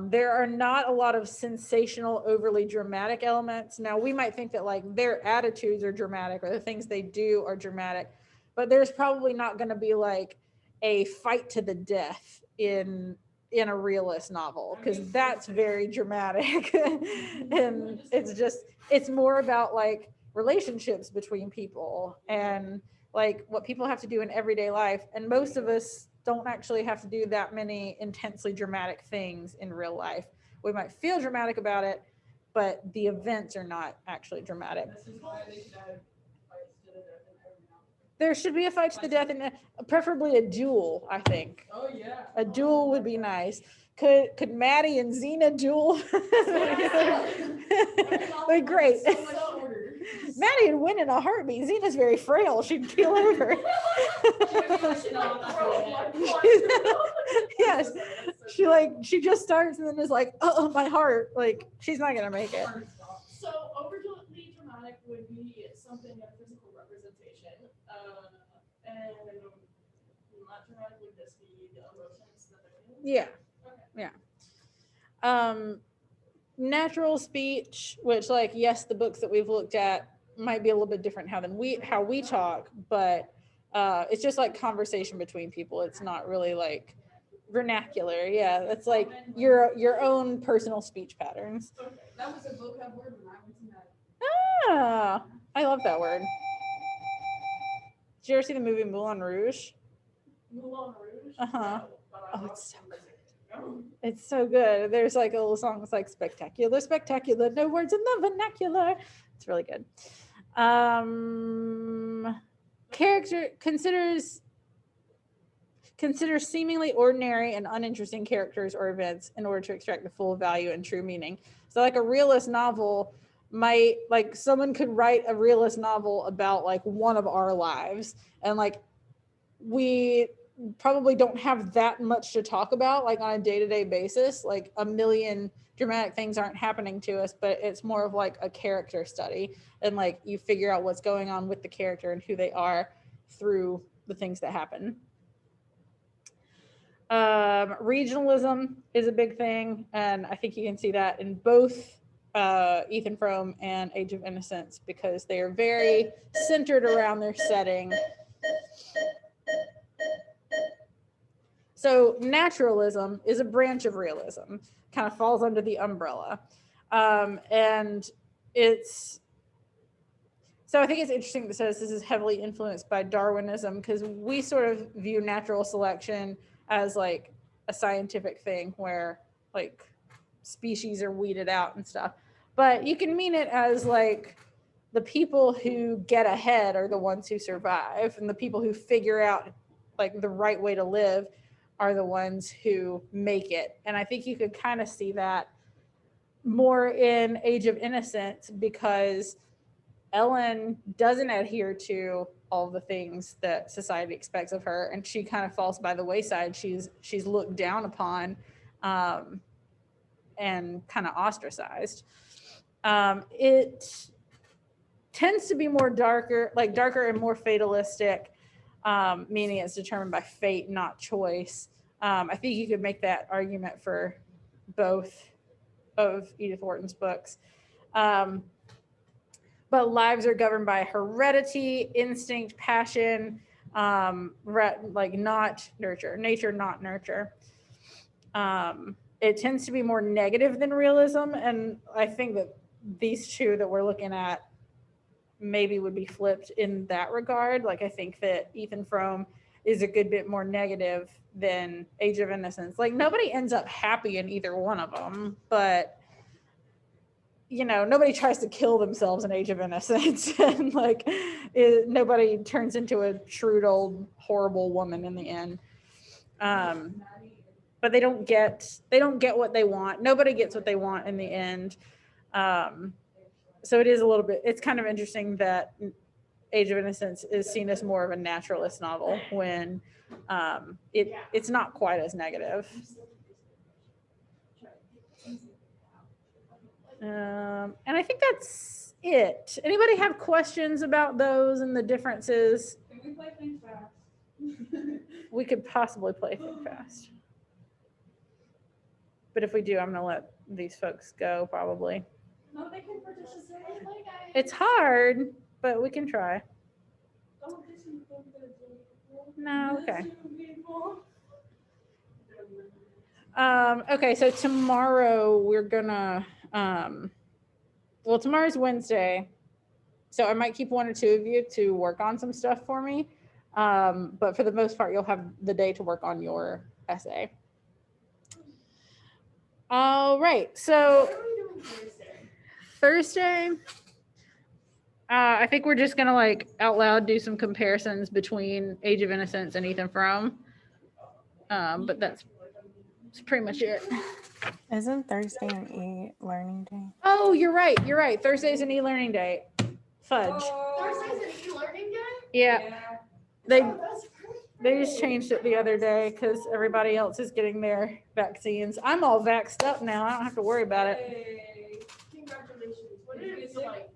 Speaker 1: There are not a lot of sensational, overly dramatic elements. Now, we might think that like their attitudes are dramatic or the things they do are dramatic, but there's probably not going to be like a fight to the death in a realist novel, because that's very dramatic. And it's more about like relationships between people and like what people have to do in everyday life, and most of us don't actually have to do that many intensely dramatic things in real life. We might feel dramatic about it, but the events are not actually dramatic.
Speaker 3: This is why they should have fights to the death in every novel.
Speaker 1: There should be a fight to the death, and preferably a duel. I think
Speaker 3: Oh yeah.
Speaker 1: a duel would be nice. Could Maddie and Xena duel? Like great.
Speaker 3: So much order.
Speaker 1: Maddie would win in a heartbeat. Xena's very frail. She'd keel over. Yes. She just starts and then is like, oh, my heart. Like she's not gonna make it.
Speaker 3: So overly dramatic would be something of physical representation, and not dramatic would just be the emotions that they're feeling.
Speaker 1: Yeah.
Speaker 3: Okay.
Speaker 1: Yeah. Natural speech, which like yes, the books that we've looked at might be a little bit different how we talk, but it's just like conversation between people. It's not really like vernacular. Yeah, it's like your own personal speech patterns.
Speaker 3: Okay. That was a vocab word when I went to that.
Speaker 1: Ah, I love that word. Did you ever see the movie Moulin Rouge?
Speaker 3: Moulin Rouge.
Speaker 1: Uh-huh.
Speaker 3: No, but I
Speaker 1: Oh,
Speaker 3: watched
Speaker 1: it's so
Speaker 3: the music. Oh.
Speaker 1: It's so good. There's like a little song that's like spectacular, spectacular, no words in the vernacular. It's really good. Character considers seemingly ordinary and uninteresting characters or events in order to extract the full value and true meaning. So like a realist novel might, like someone could write a realist novel about like one of our lives, and like we probably don't have that much to talk about like on a day-to-day basis. Like a million dramatic things aren't happening to us, but it's more of like a character study, and like you figure out what's going on with the character and who they are through the things that happen. Regionalism is a big thing, and I think you can see that in both Ethan Frome and Age of Innocence, because they are very centered around their setting. So naturalism is a branch of realism, kind of falls under the umbrella. And it's, so I think it's interesting that it says this is heavily influenced by Darwinism, because we sort of view natural selection as like a scientific thing where like species are weeded out and stuff. But you can mean it as like the people who get ahead are the ones who survive, and the people who figure out like the right way to live are the ones who make it. And I think you could kind of see that more in Age of Innocence, because Ellen doesn't adhere to all the things that society expects of her, and she kind of falls by the wayside. She's looked down upon and kind of ostracized. It tends to be more darker and more fatalistic, meaning it's determined by fate, not choice. I think you could make that argument for both of Edith Wharton's books. But lives are governed by heredity, instinct, passion, like not nurture, nature, not nurture. It tends to be more negative than realism. And I think that these two that we're looking at maybe would be flipped in that regard. Like I think that Ethan Frome is a good bit more negative than Age of Innocence. Like nobody ends up happy in either one of them, but you know, nobody tries to kill themselves in Age of Innocence, and like nobody turns into a shrewd old horrible woman in the end. But they don't get what they want. Nobody gets what they want in the end. So it is a little bit, it's kind of interesting that Age of Innocence is seen as more of a naturalist novel when it's not quite as negative. And I think that's it. Anybody have questions about those and the differences?
Speaker 3: Can we play things fast?
Speaker 1: We could possibly play Think Fast. But if we do, I'm going to let these folks go probably.
Speaker 3: No, they can participate. Play, guys.
Speaker 1: It's hard, but we can try.
Speaker 3: Don't listen to the people.
Speaker 1: No, okay.
Speaker 3: Listen to people.
Speaker 1: Okay, so tomorrow we're gonna well, tomorrow's Wednesday, so I might keep one or two of you to work on some stuff for me, but for the most part you'll have the day to work on your essay. All right, so
Speaker 3: What are we doing Thursday?
Speaker 1: Thursday, I think we're just gonna like out loud do some comparisons between Age of Innocence and Ethan Frome, but that's pretty much it.
Speaker 6: Isn't Thursday an e-learning day?
Speaker 1: Oh, you're right. You're right. Thursday's an e-learning day. Fudge.
Speaker 3: Thursday's an e-learning day?
Speaker 1: Yeah, they
Speaker 3: Oh, that's great.
Speaker 1: they just changed it the other day because everybody else is getting their vaccines. I'm all vaxxed up now. I don't have to worry about it.
Speaker 3: Hey, congratulations. What did you feel like?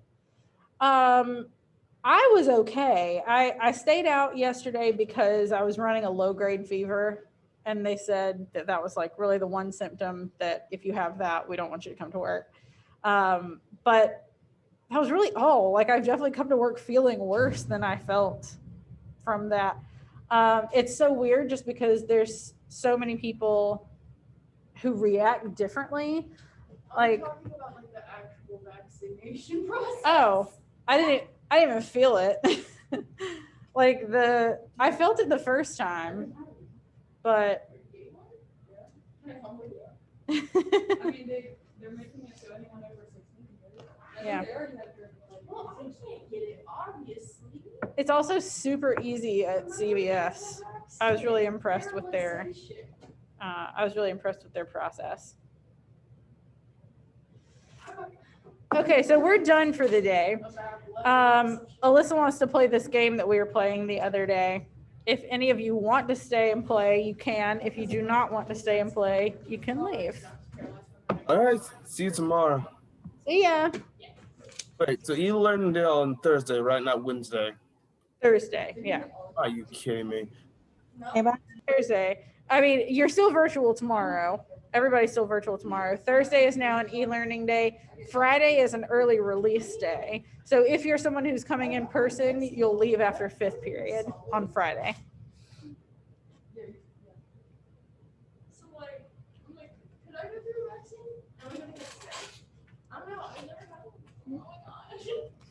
Speaker 1: I was okay. I stayed out yesterday because I was running a low-grade fever, and they said that that was like really the one symptom that if you have that, we don't want you to come to work. But that was really all. Like I've definitely come to work feeling worse than I felt from that. It's so weird just because there's so many people who react differently.
Speaker 3: I'm
Speaker 1: Like,
Speaker 3: talking about like the actual vaccination process.
Speaker 1: oh, I didn't even feel it. Like I felt it the first time, but
Speaker 3: I mean, they're making it so anyone over 16 can get it. I
Speaker 1: Yeah.
Speaker 3: think they already have their, like, well, I can't get it, obviously.
Speaker 1: it's also super easy at CVS. I was really impressed with their process. Okay, so we're done for the day. Alyssa wants to play this game that we were playing the other day. If any of you want to stay and play, you can. If you do not want to stay and play, you can leave.
Speaker 5: All right. See you tomorrow.
Speaker 1: See ya.
Speaker 5: Wait, so e-learning day on Thursday, right? Not Wednesday.
Speaker 1: Thursday. Yeah.
Speaker 5: Are you kidding me?
Speaker 6: Hey, bye.
Speaker 1: Thursday. I mean, you're still virtual tomorrow. Everybody's still virtual tomorrow. Thursday is now an e-learning day. Friday is an early release day. So if you're someone who's coming in person, you'll leave after fifth period on Friday.
Speaker 3: So like, I'm like, could I go through a vaccine? Am I gonna get sick? I don't know. I never had one. Oh my gosh.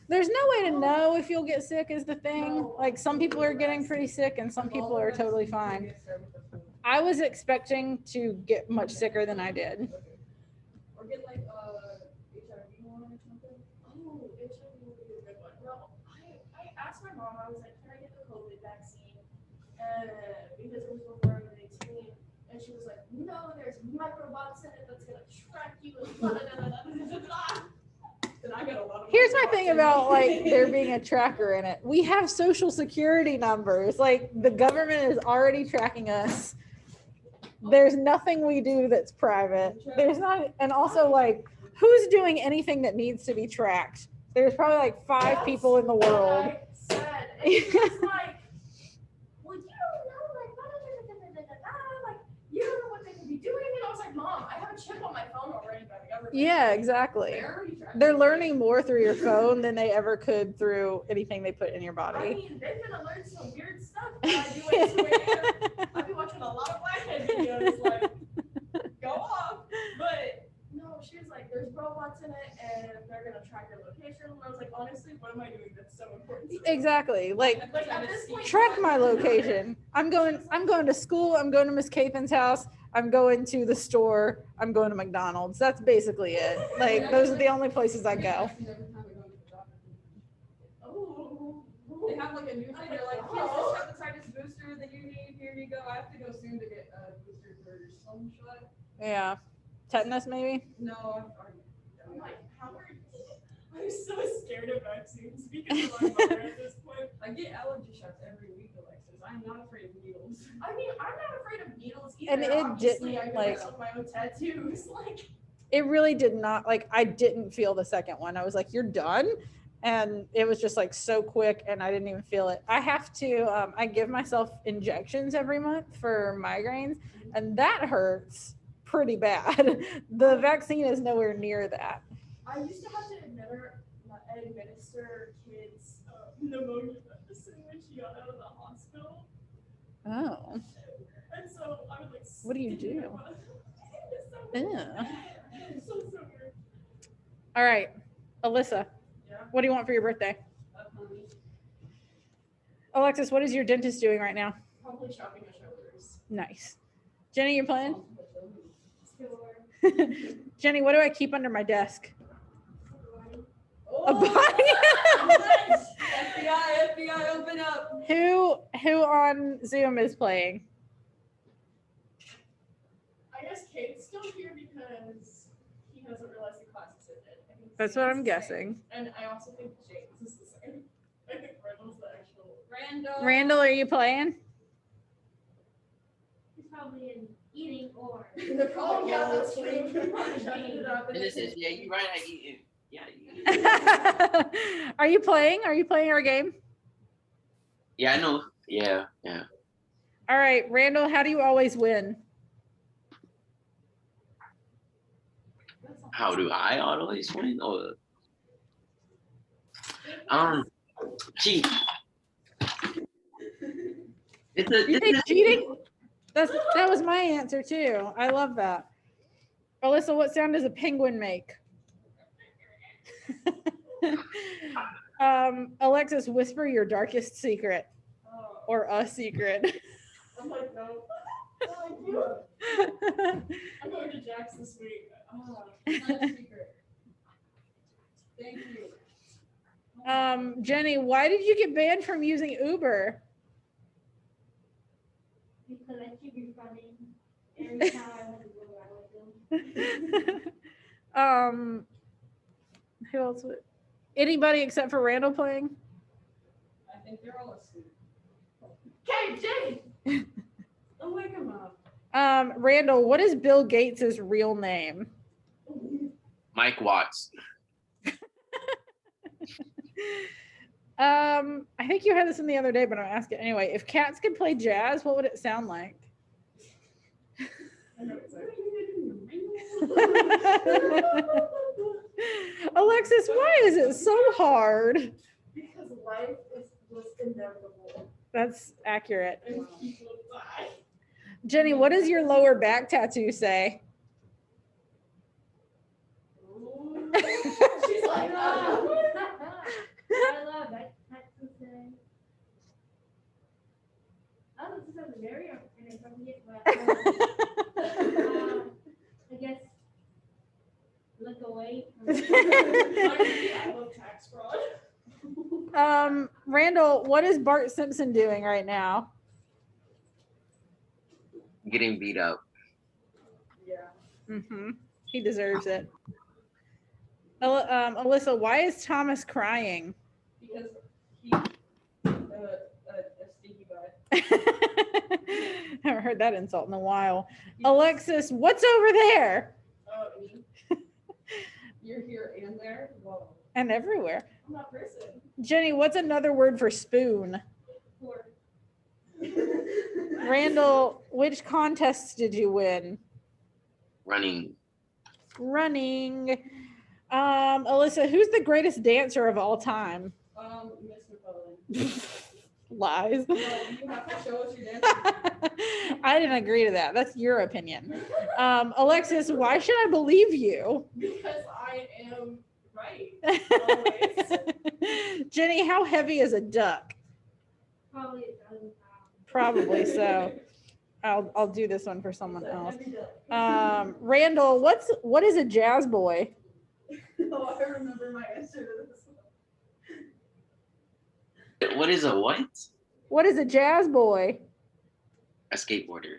Speaker 1: There's no way to know if you'll get sick is the thing. Like some people are getting pretty sick and some people are totally fine. I was expecting to get much sicker than I did.
Speaker 3: Or get like HIV one or something. Oh, HIV would be a good one. No, I asked my mom, I was like, can I get the COVID vaccine? Because it was before I was 18. And she was like, no, there's microbots in it that's gonna track you and blah, blah, blah, blah, blah, blah. Then I got a lot of
Speaker 1: Here's my
Speaker 3: microbots
Speaker 1: thing
Speaker 3: in
Speaker 1: about
Speaker 3: me.
Speaker 1: like there being a tracker in it. We have social security numbers. Like the government is already tracking us. There's nothing we do that's private. There's not, and also like who's doing anything that needs to be tracked? There's probably like 5 people in the world.
Speaker 3: I said, and she was like, well, you don't know, like, blah, blah, blah, blah, blah, blah, like, you don't know what they could be doing. And I was like, Mom, I have a chip on my phone already by the government.
Speaker 1: Yeah, exactly.
Speaker 3: They're already tracking
Speaker 1: They're
Speaker 3: me.
Speaker 1: learning more through your phone than they ever could through anything they put in your
Speaker 3: I
Speaker 1: body.
Speaker 3: mean, they've been to learn some weird stuff that I do at 2 a.m. I've been watching a lot of Blackhead videos, like, go off. But no, she was like, there's robots in it and they're gonna track your location. And I was like, honestly, what am I doing that's so important to me?
Speaker 1: Exactly. Like
Speaker 3: Like at this point,
Speaker 1: track my location. I'm going to school, I'm going to Miss Cathan's house, I'm going to the store, I'm going to McDonald's. That's basically it. Like those are the only places I go.
Speaker 3: Oh.
Speaker 8: They have like a new thing. They're like, here's the hepatitis booster that you need. Here you go. I have to go soon to get a booster for some shot.
Speaker 1: Yeah. Tetanus maybe?
Speaker 8: No, I've already.
Speaker 3: I'm like, how are you? I'm so scared of vaccines because of my mother at this point.
Speaker 8: I get allergy shots every week, Alexis. I'm not afraid of needles.
Speaker 3: I mean, I'm not afraid of needles either.
Speaker 1: And it
Speaker 3: Obviously,
Speaker 1: didn't,
Speaker 3: I can
Speaker 1: like-
Speaker 3: myself my own tattoos. Like,
Speaker 1: it really did not, like, I didn't feel the second one. I was like, you're done. And it was just like so quick and I didn't even feel it. I have to, I give myself injections every month for migraines and that hurts pretty bad. The vaccine is nowhere near that.
Speaker 3: I used to have to administer kids pneumonia medicine when she got out of the hospital.
Speaker 1: Oh.
Speaker 3: And so I would like.
Speaker 1: What do you do? Yeah.
Speaker 3: So weird.
Speaker 1: All right, Alyssa,
Speaker 3: Yeah.
Speaker 1: what do you want for your birthday? Alexis, what is your dentist doing right now?
Speaker 3: Probably chopping my shoulders.
Speaker 1: Nice. Jenny, you're playing? Jenny, what do I keep under my desk? A bunny.
Speaker 8: FBI, open up.
Speaker 1: Who on Zoom is playing?
Speaker 3: I guess Kate's still here because he hasn't realized the class is ended. I think
Speaker 1: That's what I'm
Speaker 3: Sam's
Speaker 1: guessing.
Speaker 3: the same. And I also think James is the same. I think Randall's the actual.
Speaker 1: Randall, are you playing?
Speaker 4: He's probably in eating or.
Speaker 3: They're probably that's true. They're probably shutting it up.
Speaker 7: And this is, yeah, you're right. Yeah.
Speaker 1: Are you playing? Are you playing our game?
Speaker 7: Yeah, I know. Yeah.
Speaker 1: All right, Randall, how do you always win?
Speaker 7: How do I always win? Or cheat.
Speaker 1: You think cheating? That was my answer too. I love that. Alyssa, what sound does a penguin make? Alexis, whisper your darkest secret or a secret.
Speaker 3: I'm like, no. I'm going to Jack's this week. It's not a secret. Thank you.
Speaker 1: Jenny, why did you get banned from using Uber?
Speaker 4: Because I keep refunding every time I want to go out with them.
Speaker 1: Who else would? Anybody except for Randall playing?
Speaker 3: I think they're all asleep.
Speaker 8: Okay, Jay.
Speaker 3: Don't wake him up.
Speaker 1: Randall, what is Bill Gates's real name?
Speaker 7: Mike Watts.
Speaker 1: I think you had this in the other day, but I'll ask it anyway. If cats could play jazz, what would it sound like?
Speaker 3: I know exactly.
Speaker 1: Alexis, why is it so hard?
Speaker 3: Because life is just inevitable.
Speaker 1: That's accurate.
Speaker 3: And people die.
Speaker 1: Jenny, what does your lower back tattoo say?
Speaker 3: She's like,
Speaker 4: I love that. That's the thing. I don't know if this is very inappropriate, but I guess look away.
Speaker 3: I love tax fraud.
Speaker 1: Randall, what is Bart Simpson doing right now?
Speaker 7: Getting beat up.
Speaker 3: Yeah.
Speaker 1: Mm-hmm. He deserves it. Alyssa, why is Thomas crying?
Speaker 3: Because he's a stinky butt.
Speaker 1: Haven't heard that insult in a while. Alexis, what's over there?
Speaker 3: Oh, me? You're here and there? Whoa.
Speaker 1: And everywhere.
Speaker 3: I'm not person.
Speaker 1: Jenny, what's another word for spoon?
Speaker 3: Poor.
Speaker 1: Randall, which contests did you win?
Speaker 7: Running.
Speaker 1: Alyssa, who's the greatest dancer of all time?
Speaker 3: Miss McCullen.
Speaker 1: Lies.
Speaker 3: No, you have to show us your dance.
Speaker 1: I didn't agree to that. That's your opinion. Alexis, why should I believe you?
Speaker 3: Because I am right. Always.
Speaker 1: Jenny, how heavy is a duck?
Speaker 4: Probably 1,000 pounds.
Speaker 1: Probably so. I'll do this one for someone else. Randall, what is a jazz boy?
Speaker 3: Oh, I remember my answer to this one.
Speaker 7: What is a what?
Speaker 1: What is a jazz boy?
Speaker 7: A skateboarder.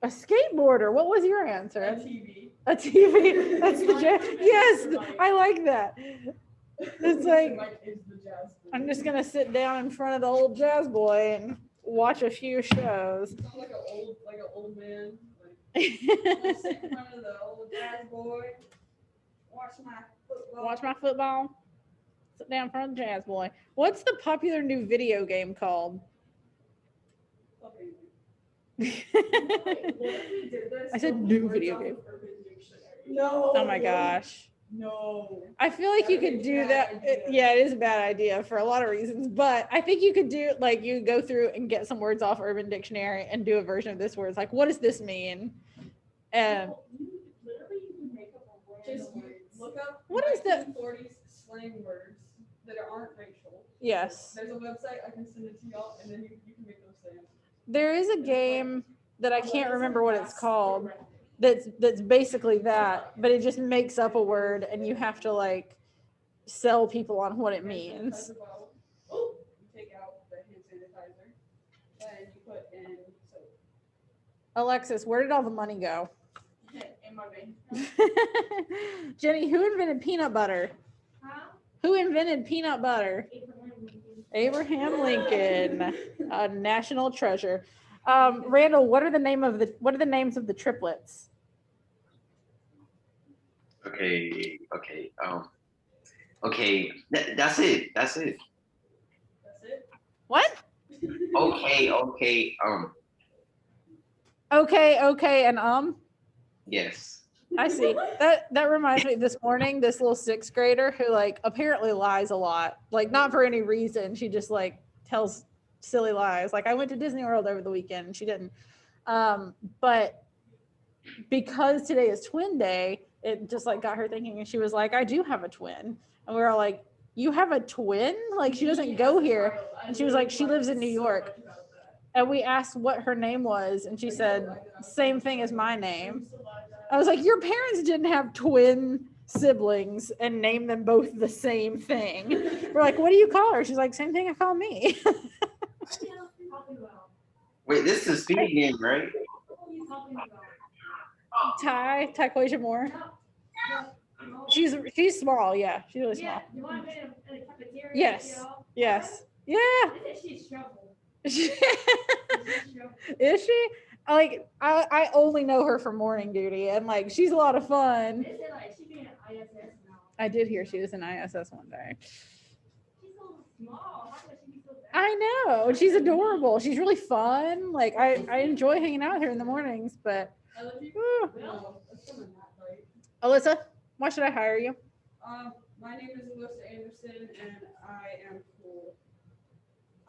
Speaker 1: A skateboarder. What was your answer?
Speaker 3: A TV.
Speaker 1: A TV. That's the jazz. Yes, I like that. It's like
Speaker 3: Mike is the jazz boy.
Speaker 1: I'm just gonna sit down in front of the old jazz boy and watch a few shows.
Speaker 3: Sound like an old man. Like, sit in front of the old jazz boy.
Speaker 8: Watch my football.
Speaker 1: Watch my football. Sit down in front of the jazz boy. What's the popular new video game called?
Speaker 8: Okay.
Speaker 1: I said new video game.
Speaker 8: No.
Speaker 1: Oh my gosh.
Speaker 8: No.
Speaker 1: I feel like you
Speaker 8: That'd
Speaker 1: could
Speaker 8: be a
Speaker 1: do
Speaker 8: bad
Speaker 1: that.
Speaker 8: idea.
Speaker 1: Yeah, it is a bad idea for a lot of reasons, but I think you could do like you go through and get some words off Urban Dictionary and do a version of this where it's like, what does this mean? And
Speaker 3: Literally, you can make up a
Speaker 8: Just
Speaker 3: random
Speaker 8: look up
Speaker 1: What is the-
Speaker 8: 1940s slang words that aren't racial.
Speaker 1: yes,
Speaker 8: There's a website, I can send it to y'all, and then you can make those things.
Speaker 1: there is a game that I can't remember what it's called. That's basically that, but it just makes up a word and you have to like sell people on what it means.
Speaker 8: Oh, you take out the hand sanitizer and you put in soap.
Speaker 1: Alexis, where did all the money go?
Speaker 8: In my vein.
Speaker 1: Jenny, who invented peanut butter?
Speaker 4: Huh?
Speaker 1: Who invented peanut butter? Abraham Lincoln, a national treasure. Randall, what are the names of the triplets?
Speaker 7: Okay. That's it.
Speaker 8: That's it.
Speaker 1: What?
Speaker 7: Okay.
Speaker 1: Okay, and
Speaker 7: Yes.
Speaker 1: I see. That reminds me this morning, this little sixth grader who like apparently lies a lot, like not for any reason. She just like tells silly lies. Like I went to Disney World over the weekend and she didn't. But because today is twin day, it just like got her thinking and she was like, I do have a twin. And we were all like, you have a twin? Like she doesn't go here. And she was like, she lives in New York. And we asked what her name was, and she said, same thing as my name. I was like, your parents didn't have twin siblings and name them both the same thing. We're like, what do you call her? She's like, same thing I call me.
Speaker 7: Wait, this is a speed game, right?
Speaker 1: Ty Quasia Moore. She's small, yeah. She's really small.
Speaker 4: You want to in the cafeteria?
Speaker 1: Yes. Yes. Yeah.
Speaker 4: She's trouble.
Speaker 1: Is she? Like I only know her from morning duty and like she's a lot of fun.
Speaker 4: They say like she be in ISS now.
Speaker 1: I did hear she was in ISS one day.
Speaker 4: She's so small. How could she be so bad?
Speaker 1: I know. She's adorable. She's really fun. Like I enjoy hanging out with her in the mornings, but
Speaker 8: I love you.
Speaker 1: whew.
Speaker 8: No, that's coming that right.
Speaker 1: Alyssa, why should I hire you?
Speaker 8: My name is Alyssa Anderson, and I am cool.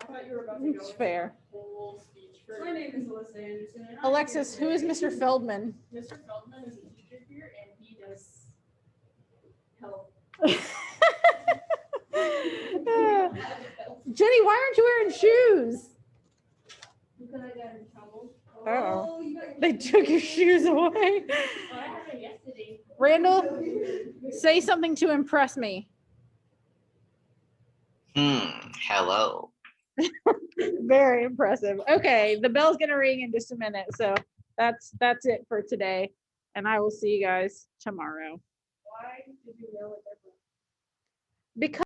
Speaker 8: I thought you were about to go.
Speaker 1: It's
Speaker 8: into
Speaker 1: fair.
Speaker 8: a whole speech. My name is Alyssa Anderson. And I'm
Speaker 1: Alexis,
Speaker 8: here
Speaker 1: who is
Speaker 8: today.
Speaker 1: Mr. Feldman?
Speaker 3: Mr. Feldman is a teacher here, and he does help.
Speaker 1: Jenny, why aren't you wearing shoes?
Speaker 3: Because I got in trouble.
Speaker 1: Uh-oh.
Speaker 8: You got your-
Speaker 1: They took your shoes away.
Speaker 4: Oh, I had it yesterday.
Speaker 1: Randall, say something to impress me.
Speaker 7: Hello.
Speaker 1: Very impressive. Okay, the bell's gonna ring in just a minute. So that's it for today. And I will see you guys tomorrow.
Speaker 3: Why did you yell at everyone?
Speaker 1: Because